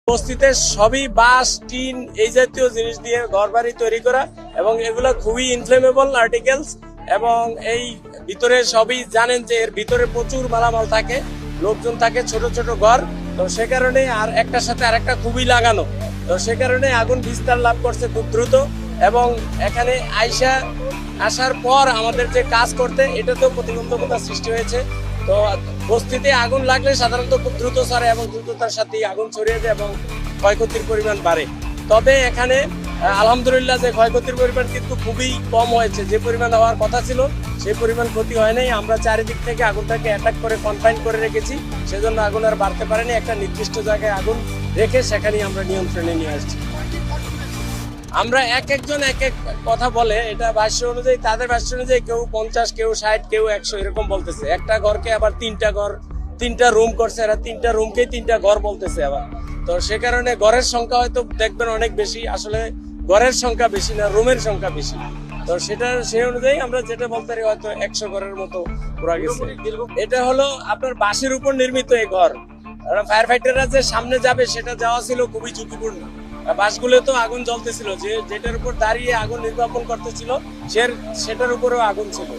বস্তিতে সবই বাঁশ টিন এই জাতীয় জিনিস দিয়ে ঘরবাড়ি তৈরি করা এবং এগুলো খুবই ইনফ্লেমেবল আর্টিকেলস এবং এই ভিতরে সবই জানেন যে এর ভিতরে প্রচুর মালামাল থাকে, লোকজন থাকে, ছোট ছোট ঘর। তো সে কারণে আর একটার সাথে আরেকটা খুবই লাগানো, তো সে কারণে আগুন বিস্তার লাভ করছে খুব দ্রুত। এবং এখানে আসার পর আমাদের যে কাজ করতে এটাতেও প্রতিবন্ধকতা সৃষ্টি হয়েছে। তো বস্তিতে আগুন লাগলে সাধারণত খুব দ্রুত ছড়ায় এবং দ্রুততার সাথে আগুন ছড়িয়ে যায় এবং ক্ষয়ক্ষতির পরিমাণ বাড়ে। তবে এখানে আলহামদুলিল্লাহ যে ক্ষয়ক্ষতির পরিমাণ কিন্তু খুবই কম হয়েছে, যে পরিমাণ হওয়ার কথা ছিল সেই পরিমাণ ক্ষতি হয় নাই। আমরা চারিদিক থেকে আগুনটাকে অ্যাটাক করে কনফাইন করে রেখেছি, সেজন্য আগুন আর বাড়তে পারেনি। একটা নির্দিষ্ট জায়গায় আগুন রেখে সেখানেই আমরা নিয়ন্ত্রণে নিয়ে আসছি। আমরা একজন এক এক কথা বলে, এটা ভাষ্য অনুযায়ী, তাদের ভাষ্য অনুযায়ী কেউ 50, কেউ 60, কেউ 100 এরকম বলতেছে। একটা ঘরকে আবার তিনটা রুম করছে, এরা তিনটা রুমকেই তিনটা ঘর বলতেছে আবার। তো সে কারণে ঘরের সংখ্যা হয়তো দেখবেন অনেক বেশি, আসলে ঘরের সংখ্যা বেশি না, রুমের সংখ্যা বেশি। তো সেই অনুযায়ী আমরা যেটা বলতে পারি হয়তো 100 ঘরের মতো পুরা গেছে। এটা হলো আপনার বাঁশের উপর নির্মিত এই ঘর। ফায়ার ফাইটাররা যে সামনে যাবে সেটা যাওয়া ছিল খুবই ঝুঁকিপূর্ণ। বাসগুলো তো আগুন জ্বলতেছিল, যেটার উপর দাঁড়িয়ে আগুন নির্বাপন করতেছিল সেটার উপরেও আগুন ছিল।